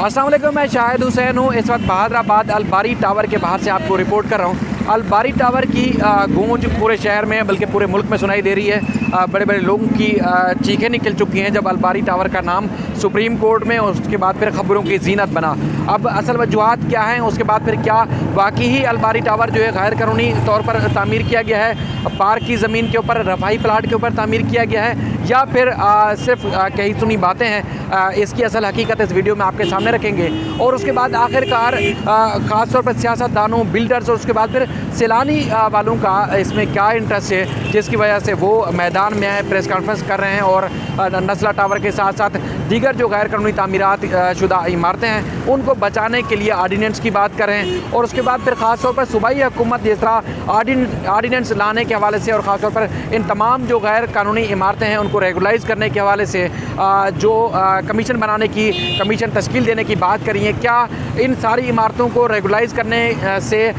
अस्सलाम वालेकुम, मैं शाहिद हुसैन हूँ। इस वक्त बहादुराबाद अलबारी टावर के बाहर से आपको रिपोर्ट कर रहा हूँ। अलबारी टावर की गूंज पूरे शहर में बल्कि पूरे मुल्क में सुनाई दे रही है। बड़े बड़े लोगों की चीखें निकल चुकी हैं जब अलबारी टावर का नाम सुप्रीम कोर्ट में और उसके बाद फिर खबरों की जीनत बना। अब असल वजूहत क्या हैं, उसके बाद फिर क्या वाकई ही अलबारी टावर जो है गैर कानूनी तौर पर तामीर किया गया है, पार्क की ज़मीन के ऊपर, रफाई प्लाट के ऊपर तामीर किया गया है, या फिर सिर्फ कही सुनी बातें हैं। इसकी असल हकीकत इस वीडियो में आपके सामने रखेंगे। और उसके बाद आखिरकार ख़ास तौर पर सियासतदानों, बिल्डर्स और उसके बाद फिर सैलानी वालों का इसमें क्या इंटरेस्ट है जिसकी वजह से वो मैदान में आए, प्रेस कॉन्फ्रेंस कर रहे हैं और नस्ला टावर के साथ साथ दीगर जो गैर कानूनी तामीरात शुदा इमारतें हैं उनको बचाने के लिए आर्डीनेंस की बात कर रहे हैं। और उसके बाद फिर ख़ास तौर पर सूबाई हुकूमत जिस तरह आर्डीनेंस लाने के हवाले से और ख़ास तौर पर इन तमाम जो गैर कानूनी इमारतें हैं उनको रेगुलाइज़ करने के हवाले से जो कमीशन बनाने की, कमीशन तश्कील देने की बात करी है, क्या इन सारी इमारतों को रेगुलाइज़ करने से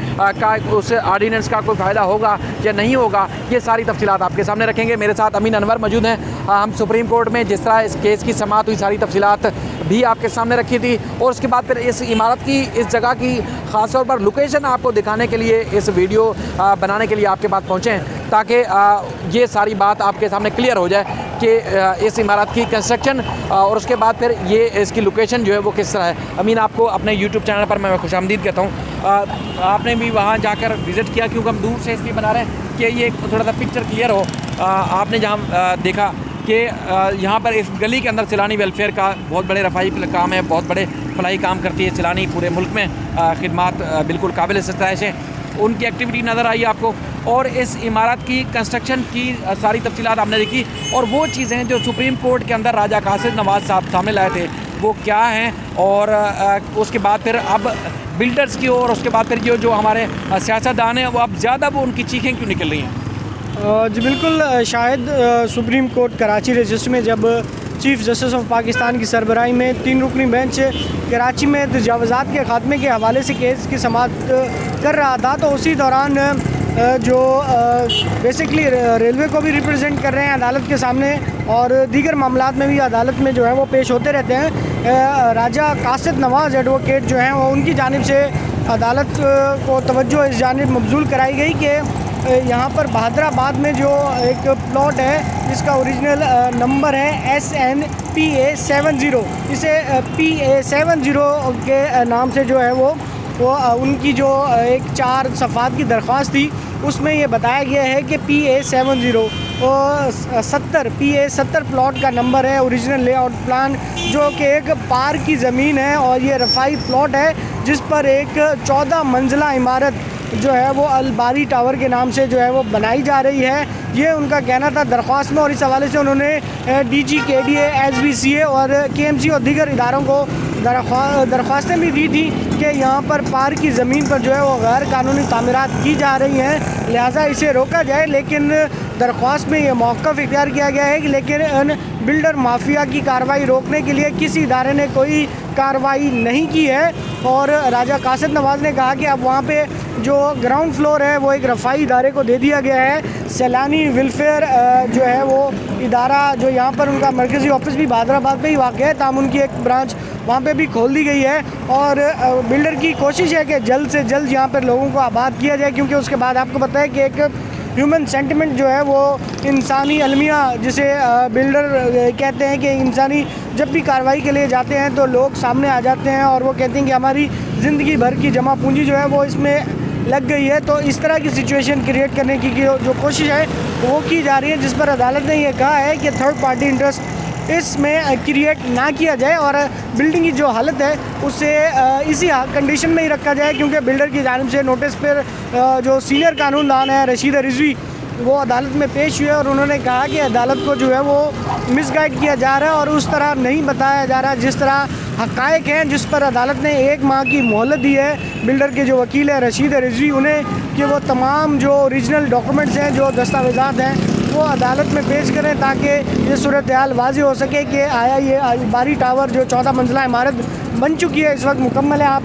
उस आर्डीनेंस का कोई फ़ायदा होगा या नहीं होगा, ये सारी तफसीलात आपके सामने रखेंगे। मेरे साथ अमीन अनवर मौजूद हैं। हम सुप्रीम कोर्ट में जिस तरह इस केस की समाअत हुई सारी तफसीलात भी आपके सामने रखी थी और उसके बाद फिर इस इमारत की, इस जगह की ख़ास तौर पर लोकेशन आपको दिखाने के लिए इस वीडियो बनाने के लिए आपके पास पहुँचे हैं ताकि ये सारी बात आपके सामने क्लियर हो जाए कि इस इमारत की कंस्ट्रक्शन और उसके बाद फिर ये इसकी लोकेशन जो है वो किस तरह है। अमीन, आपको अपने यूट्यूब चैनल पर मैं खुशामदीद कहता हूँ। आपने भी वहाँ जाकर विज़िट किया क्योंकि हम दूर से इसलिए बना रहे हैं कि ये थोड़ा सा पिक्चर क्लियर हो। आपने जहाँ देखा कि यहाँ पर इस गली के अंदर सैलानी वेलफेयर का बहुत बड़े रफाई काम है, बहुत बड़े फलाही काम करती है सैलानी पूरे मुल्क में। खिदमात बिल्कुल काबिल सताइश है, उनकी एक्टिविटी नज़र आई आपको। और इस इमारत की कंस्ट्रक्शन की सारी तफसीलात आपने देखी और वो चीज़ें जो सुप्रीम कोर्ट के अंदर राजा कासिद नवाज़ साहब सामने लाए थे वो क्या हैं। और उसके बाद फिर अब बिल्डर्स की और उसके बाद फिर जो हमारे सियासतदान हैं वो अब ज़्यादा वो उनकी चीखें क्यों निकल रही हैं। जी बिल्कुल, शायद सुप्रीम कोर्ट कराची रजिस्टर में जब चीफ जस्टिस ऑफ पाकिस्तान की सरबराही में 3 रुकनी बेंच कराची में तजावुज़ात के ख़ात्मे के हवाले से केस की समाअत कर रहा था, तो उसी दौरान जो बेसिकली रेलवे को भी रिप्रेजेंट कर रहे हैं अदालत के सामने और दीगर मामलात में भी अदालत में जो है वो पेश होते रहते हैं। राजा कासिद नवाज़ एडवोकेट जो हैं वो उनकी जानिब से अदालत को तवज्जो इस जानिब मबजूल कराई गई कि यहाँ पर बहादुराबाद में जो एक प्लॉट है जिसका ओरिजिनल नंबर है SNPA 70, इसे PA 70 के नाम से जो है वो उनकी जो एक 4 सफ़ात की दरख्वास्त थी उसमें ये बताया गया है कि PA 70 PA 70 प्लॉट का नंबर है, ओरिजिनल लेआउट प्लान जो कि एक पार्क की ज़मीन है और ये रफ़ाई प्लॉट है जिस पर एक 14 मंजिला इमारत जो है वो अलबारी टावर के नाम से जो है वो बनाई जा रही है। ये उनका कहना था दरख्वास्त में और इस हवाले से उन्होंने DG KDA SBCA और KMC और दीगर इदारों को दरख्वास्तें भी दी थी कि यहाँ पर पार्क की ज़मीन पर जो है वो गैर कानूनी तामीरात की जा रही हैं, लिहाजा इसे रोका जाए। लेकिन दरख्वास्त में ये मौक़िफ़ इख्तियार किया गया है कि लेकिन बिल्डर माफिया की कार्रवाई रोकने के लिए किसी इदारे ने कोई कार्रवाई नहीं की है। और राजा कासिद नवाज़ ने कहा कि अब वहाँ पे जो ग्राउंड फ्लोर है वो एक रफ़ाई इदारे को दे दिया गया है। सैलानी वेलफेयर जो है वो इदारा जो यहाँ पर उनका मरकज़ी ऑफिस भी बहादुराबाद पे ही वाक़ है, ताम उनकी एक ब्रांच वहाँ पे भी खोल दी गई है। और बिल्डर की कोशिश है कि जल्द से जल्द यहाँ पर लोगों को आबाद किया जाए, क्योंकि उसके बाद आपको पता है कि एक ह्यूमन सेंटिमेंट जो है वो इंसानी अलमिया जिसे बिल्डर कहते हैं कि इंसानी जब भी कार्रवाई के लिए जाते हैं तो लोग सामने आ जाते हैं और वो कहते हैं कि हमारी ज़िंदगी भर की जमा पूंजी जो है वो इसमें लग गई है। तो इस तरह की सिचुएशन क्रिएट करने की जो कोशिश है वो की जा रही है, जिस पर अदालत ने यह कहा है कि थर्ड पार्टी इंटरेस्ट इसमें क्रिएट ना किया जाए और बिल्डिंग की जो हालत है उसे इसी कंडीशन में ही रखा जाए, क्योंकि बिल्डर की जानिब से नोटिस पर जो सीनियर कानूनदान है रशीद रिजवी वो अदालत में पेश हुए और उन्होंने कहा कि अदालत को जो है वो मिसगाइड किया जा रहा है और उस तरह नहीं बताया जा रहा जिस तरह हक़ाइक़ हैं, जिस पर अदालत ने 1 माह की मोहलत दी है बिल्डर के जो वकील है रशीद रिजवी उन्हें कि वो तमाम जो ओरिजिनल डॉक्यूमेंट्स हैं, जो दस्तावेज़ात हैं वो अदालत में पेश करें ताकि ये सूरत हाल वाज़ेह हो सके कि आया ये अलबारी टावर जो 14 मंजिला इमारत बन चुकी है, इस वक्त मुकम्मल है, आप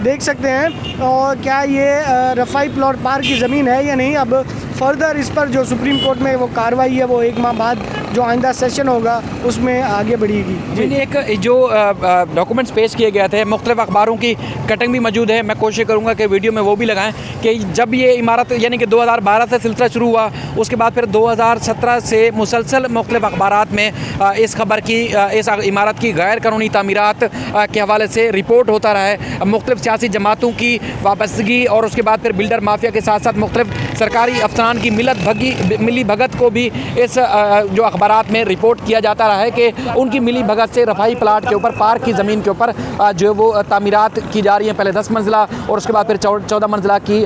देख सकते हैं, और क्या ये रफ़ाई प्लॉट पार्क की ज़मीन है या नहीं। अब फर्दर इस पर जो सुप्रीम कोर्ट में वो कार्रवाई है वो 1 माह बाद जो आइंदा सेशन होगा उसमें आगे बढ़ेगी। जी, एक जो डॉक्यूमेंट्स पेश किए गए थे, मुख्तलिफ अखबारों की कटिंग भी मौजूद है। मैं कोशिश करूँगा कि वीडियो में वो भी लगाएं कि जब ये इमारत यानी कि 2012 से सिलसिला शुरू हुआ, उसके बाद फिर 2017 से मुसलसल मुख्तलिफ अखबारात में इस खबर की, इस इमारत की गैर कानूनी तामीरात के हवाले से रिपोर्ट होता रहा है। मुख्तलिफ सियासी जमातों की वाबस्तगी और उसके बाद फिर बिल्डर माफिया के साथ साथ मुख्तलिफ सरकारी अफसरान की मिली भगत को भी इस जो अखबारात में रिपोर्ट किया जाता रहा है कि उनकी मिली भगत से रफाही प्लाट के ऊपर, पार्क की ज़मीन के ऊपर जो वो तामीरात की जा रही हैं। पहले 10 मंजिला और उसके बाद फिर 14 मंजिला की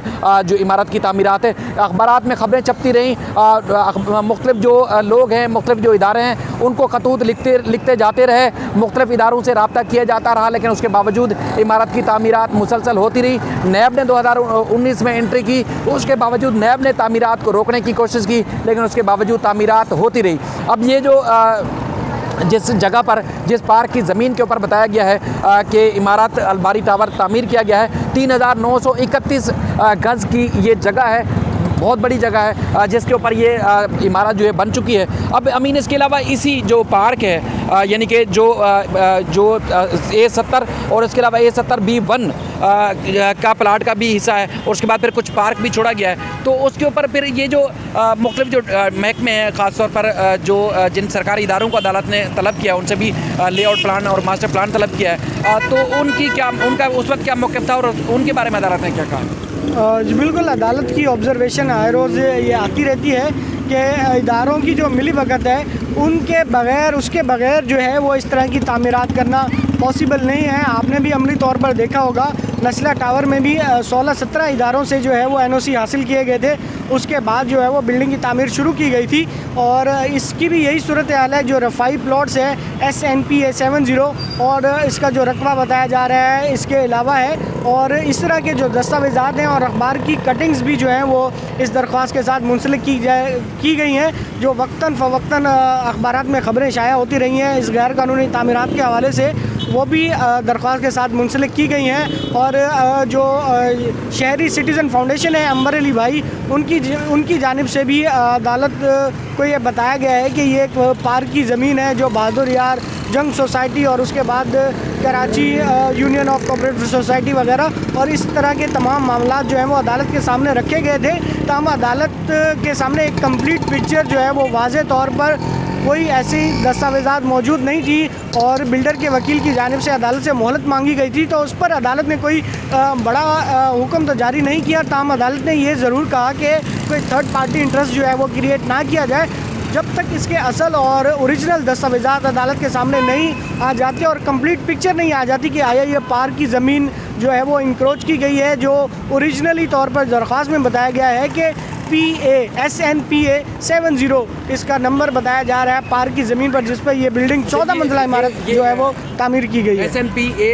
जो इमारत की तामीरात है। अखबारात में खबरें छपती रहीं, मुख्तलिफ जो लोग हैं, मुख्तलिफ जो इदारे हैं, उनको खतूत लिखते जाते रहे, मुख्तलिफ इदारों से रब्ता किया जाता रहा, लेकिन उसके बावजूद इमारत की तामीरात मुसलसल होती रही। नैब ने 2019 में एंट्री की, उसके बावजूद नैब ने तामीरात को रोकने की कोशिश की, लेकिन उसके बावजूद तामीरात होती रही। अब ये जो जिस जगह पर, जिस पार्क की ज़मीन के ऊपर बताया गया है कि इमारत अलबारी टावर तामीर किया गया है, 3931 गज़ की ये जगह है, बहुत बड़ी जगह है जिसके ऊपर ये इमारत जो है बन चुकी है। अब अमीन, इसके अलावा इसी जो पार्क है यानी कि जो A70 और इसके अलावा A70B1 का प्लाट का भी हिस्सा है, और उसके बाद फिर कुछ पार्क भी छोड़ा गया है। तो उसके ऊपर फिर ये जो मुख्तलिफ जो महकमे हैं, ख़ासतौर पर जो जिन सरकारी इदारों को अदालत ने तलब किया, उनसे भी लेआउट प्लान और मास्टर प्लान तलब किया है, तो उनका उस वक्त क्या मौक़िफ़ था और उनके बारे में अदालत ने क्या कहा? जी बिल्कुल, अदालत की ऑब्ज़र्वेशन हर रोज़ ये आती रहती है कि इदारों की जो मिली भगत है उनके बग़ैर, उसके बग़ैर जो है वो इस तरह की तामीरात करना पॉसिबल नहीं है। आपने भी अमली तौर पर देखा होगा, नस्ला टावर में भी 16-17 इदारों से जो है वो NOC हासिल किए गए थे, उसके बाद जो है वो बिल्डिंग की तामीर शुरू की गई थी। और इसकी भी यही सूरत हाल है। जो रफ़ाई प्लॉट्स है SNPA 70 और इसका जो रकबा बताया जा रहा है इसके अलावा है, और इस तरह के जो दस्तावेज़ात हैं और अखबार की कटिंग्स भी जो हैं वो इस दरख्वास्त के साथ मुंसलिक की गई हैं, जो वक्तन फ़वक्तन अखबारात में ख़बरें शाया होती रही हैं इस गैर कानूनी तामीरात के हवाले से, वो भी दरख्वास्त के साथ मुंसलिक की गई हैं। और जो शहरी सिटीज़न फाउंडेशन है अंबर अली भाई, उनकी जानिब से भी अदालत को ये बताया गया है कि ये एक पार्क की ज़मीन है जो बहादुर यार जंग सोसाइटी और उसके बाद Karachi union of cooperative society वगैरह और इस तरह के तमाम मामला जो हैं वो अदालत के सामने रखे गए थे। तमाम अदालत के सामने एक कंप्लीट पिक्चर जो है वो वाज़े तौर पर कोई ऐसी दस्तावेज़ात मौजूद नहीं थी, और बिल्डर के वकील की जानिब से अदालत से मोहलत मांगी गई थी, तो उस पर अदालत ने कोई बड़ा हुक्म तो जारी नहीं किया। ताहम अदालत ने ये ज़रूर कहा कि कोई थर्ड पार्टी इंटरेस्ट जो है वो क्रिएट ना किया जाए जब तक इसके असल और ओरिजिनल दस्तावेज़ात अदालत के सामने नहीं आ जाते और कंप्लीट पिक्चर नहीं आ जाती कि आया ये पार्क की ज़मीन जो है वो इंक्रोच की गई है, जो ओरिजिनली तौर पर दरख्वास्त में बताया गया है कि SNPA 70 इसका नंबर बताया जा रहा है पार्क की ज़मीन पर, जिस पर ये बिल्डिंग 14 मंजिला इमारत जो है वो तामीर की गई है। SNPA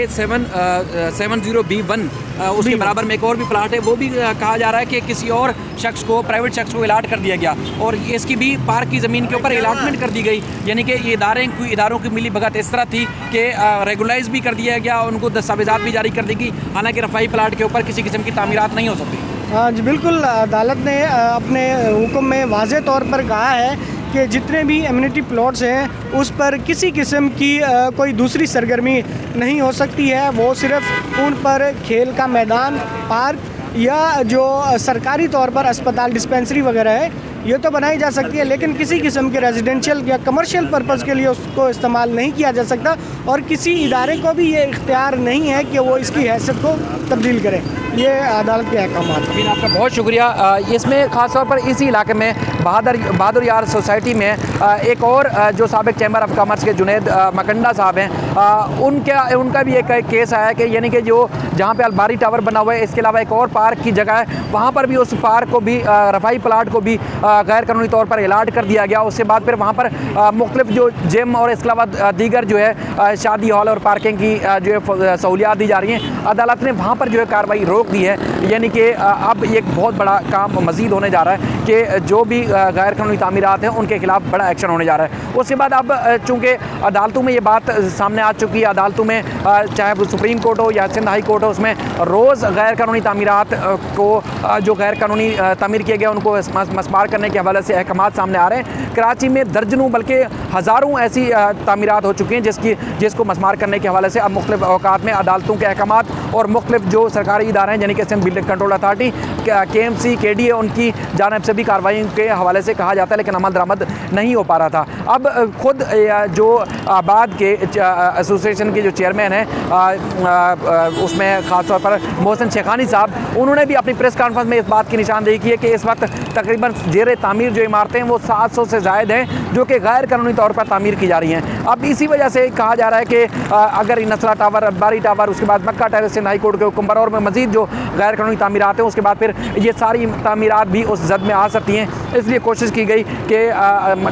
70B1 उसके बराबर में एक और भी प्लाट है, वो भी कहा जा रहा है कि किसी और शख्स को, प्राइवेट शख्स को अलाट कर दिया गया, और इसकी भी पार्क की ज़मीन के ऊपर अलाटमेंट कर दी गई। यानी कि ये इदारों की मिली भगत इस तरह थी कि रेगुलाइज भी कर दिया गया, उनको दस्तावेज़ात भी जारी कर दी गई, हालांकि रफ़ाई प्लाट के ऊपर किसी किस्म की तामीरात नहीं हो सकती। हाँ जी बिल्कुल, अदालत ने अपने हुक्म में वाज़े तौर पर कहा है कि जितने भी एमिनिटी प्लॉट्स हैं उस पर किसी किस्म की कोई दूसरी सरगर्मी नहीं हो सकती है। वो सिर्फ उन पर खेल का मैदान, पार्क या जो सरकारी तौर पर अस्पताल, डिस्पेंसरी वगैरह है ये तो बनाई जा सकती है, लेकिन किसी किस्म के रेजिडेंशियल या कमर्शियल पर्पज़ के लिए उसको इस्तेमाल नहीं किया जा सकता, और किसी इदारे को भी ये इख्तियार नहीं है कि वो इसकी हैसियत को तब्दील करे। ये अदालत के अहकाम हैं। आपका बहुत शुक्रिया। इसमें ख़ास तौर पर इसी इलाके में बहादुर यार सोसाइटी में एक और जो साबिक चैम्बर ऑफ कॉमर्स के जुनैद मकंडा साहब हैं, उनका भी एक केस आया कि यानी कि जो जहाँ पे अलबारी टावर बना हुआ है, इसके अलावा एक और पार्क की जगह है, वहाँ पर भी उस पार्क को भी, रफ़ाई प्लाट को भी गैर कानूनी तौर पर अलाट कर दिया गया। उसके बाद फिर वहाँ पर मुख्तलिफ जो जिम और इसके अलावा दीगर जो है शादी हॉल और पार्किंग की जो है सहूलियात दी जा रही हैं। अदालत ने वहाँ पर जो है कार्रवाई रोक रोक दी है, यानी कि अब एक बहुत बड़ा काम मज़ीद होने जा रहा है कि जो भी गैर कानूनी तामीरात हैं उनके खिलाफ बड़ा एक्शन होने जा रहा है। उसके बाद अब चूँकि अदालतों में ये बात सामने आ चुकी है, अदालतों में चाहे वो सुप्रीम कोर्ट हो या सिंध हाई कोर्ट हो, उसमें रोज़ गैर कानूनी तामीरात को जो गैर कानूनी तामीर किए गए उनको मस्मार करने के हवाले से अहकाम सामने आ रहे हैं। कराची में दर्जनों बल्कि हज़ारों ऐसी तामीरात हो चुकी हैं जिसको मस्मार करने के हवाले से अब मुख्तलिफ अवकात में अदालतों के अहकाम और मुख्तलिफ जो सरकारी इदारे हैं, यानी कि Sindh building control authority, KMC, KDA, उनकी जानिब से भी कार्रवाई के हवाले से कहा जाता है, लेकिन अमल दरामद नहीं हो पा रहा था। अब खुद जो आबाद के एसोसिएशन के जो चेयरमैन हैं, उसमें ख़ास तौर पर मोहसिन शेखानी साहब, उन्होंने भी अपनी प्रेस कॉन्फ्रेंस में इस बात की निशानदेही की है कि इस वक्त तकरीबन ज़ेर तामीर जो इमारतें हैं वो 700 से ज़ायद हैं जो कि गैर कानूनी तौर पर तामीर की जा रही हैं। अब इसी वजह से कहा जा रहा है कि अगर नसरा टावर, अलबारी टावर, उसके बाद मक्का टेरेस, सिंध हाई कोर्ट के हुक्म पर और में मज़ीद जो गैर कानूनी तामीरात हैं, उसके बाद फिर ये सारी तामीरात भी उस जद में आ सकती हैं। इसलिए कोशिश की गई कि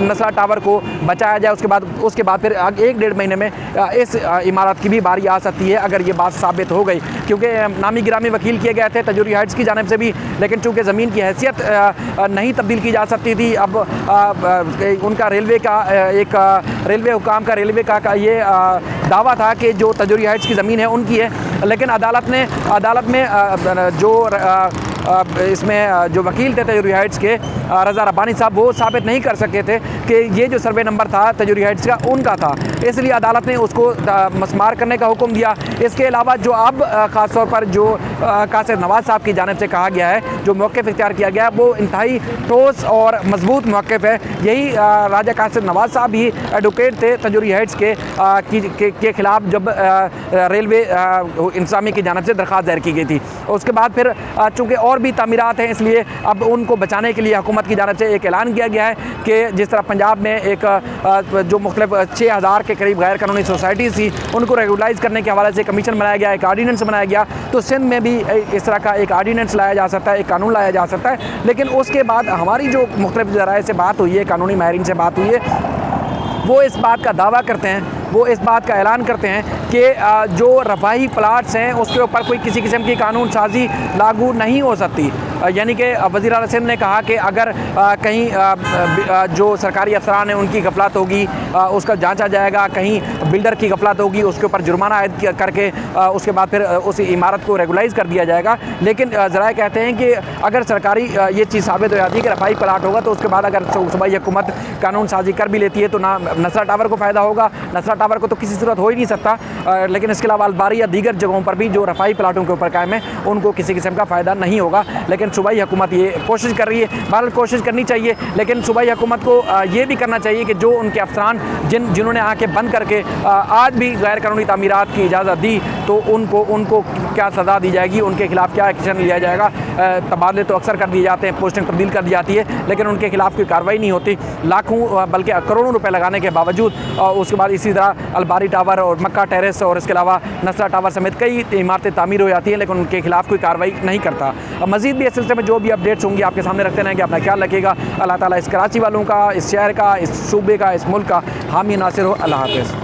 नसरा टावर को बचाया जाए। उसके बाद फिर 1-1.5 महीने में इस इमारत की भी बारी आ सकती है अगर ये बात साबित हो गई, क्योंकि नामी गिरामी वकील किए गए थे तजूरी हाइट्स की जानिब से भी, लेकिन चूँकि ज़मीन की हैसियत नहीं तब्दील की जा सकती थी। अब उनका रेलवे हुकाम का रेलवे का ये दावा था कि जो तजूरी हाइट्स की ज़मीन है उनकी है, लेकिन अदालत में इसमें जो वकील थे तजूरी हाइट्स के रज़ा रब्बानी साहब, वो साबित नहीं कर सके थे कि ये जो सर्वे नंबर था तजूरी हाइट्स का उनका था, इसलिए अदालत ने उसको मस्मार करने का हुक्म दिया। इसके अलावा जो अब ख़ास तौर पर जो कासिर नवाज़ साहब की जानिब से कहा गया है, जो मौक़िफ़ इख्तियार किया गया है, वो इंतहाई ठोस और मजबूत मौक़िफ़ है। यही राजा कासिर नवाज़ साहब भी एडवोकेट थे तजूरी हाइट्स के ख़िलाफ़ जब रेलवे इंतज़ामिया की जानिब से दरख्वास्त दायर की गई थी। उसके बाद फिर चूँकि और भी तामीरात हैं, इसलिए अब उनको बचाने के लिए हुकूमत की जानिब से एक ऐलान किया गया है कि जिस तरह पंजाब में एक जो मुख्तलिफ 6000 के करीब गैर कानूनी सोसाइटीज़ थी उनको रेगुलाइज़ करने के हवाले से कमीशन बनाया गया, एक आर्डीनेंस बनाया गया, तो सिंध में भी इस तरह का एक आर्डीनेंस लाया जा सकता है, एक कानून लाया जा सकता है। लेकिन उसके बाद हमारी जो मुख्तलिफ ज़राए से बात हुई है, कानूनी माहिरीन से बात हुई है, वो इस बात का दावा करते हैं, वो इस बात का ऐलान करते हैं कि जो रफाही प्लाट्स हैं उसके ऊपर कोई किसी किस्म की कानून साजी लागू नहीं हो सकती। यानी कि वज़ीर आला सिंध ने कहा कि अगर कहीं जो सरकारी अफसरान हैं उनकी गफलत होगी, उसका जांचा जाएगा, कहीं बिल्डर की गफलत होगी, उसके ऊपर जुर्माना आयद करके उसके बाद फिर उस इमारत को रेगुलाइज़ कर दिया जाएगा। लेकिन ज़राए कहते हैं कि अगर सरकारी ये चीज़ साबित हो जाती है कि रफाही प्लाट होगा, तो उसके बाद अगर सूबाई हुकूमत कानून साजी कर भी लेती है तो ना नसरा टावर को फ़ायदा होगा, नसरा टावर को तो किसी सूरत हो ही नहीं सकता, लेकिन इसके अलावा अलबारी या दीगर जगहों पर भी जो रफाही प्लाटों के ऊपर कायम है उनको किसी किस्म का फ़ायदा नहीं होगा। लेकिन सूबाई हुकूमत ये कोशिश कर रही है, बहरहाल कोशिश करनी चाहिए, लेकिन सूबाई हुकूमत को ये भी करना चाहिए कि जो उनके अफसरान जिन्होंने आँखें बंद करके आज भी गैर कानूनी तामीरात की इजाज़त दी, तो उनको क्या सज़ा दी जाएगी, उनके खिलाफ़ क्या एक्शन लिया जाएगा। तबादले तो अक्सर कर दिए जाते हैं, पोस्टिंग तब्दील कर दी जाती है, लेकिन उनके खिलाफ़ कोई कार्रवाई नहीं होती। लाखों बल्कि करोड़ों रुपए लगाने के बावजूद उसके बाद इसी तरह अलबारी टावर और मक्का टेरेस और इसके अलावा नसरा टावर समेत कई इमारतें तामीर हो जाती हैं, लेकिन उनके खिलाफ़ कोई कार्रवाई नहीं करता। मज़ीद भी इस सिलसिले में जो भी अपडेट्स होंगी आपके सामने रखते रहेंगे। अपना ख्याल रखिएगा। अल्लाह ताला इस कराची वालों का, इस शहर का, इस सूबे का, इस मुल्क का हामी नासिर हो। अल्लाह हाफ़िज़।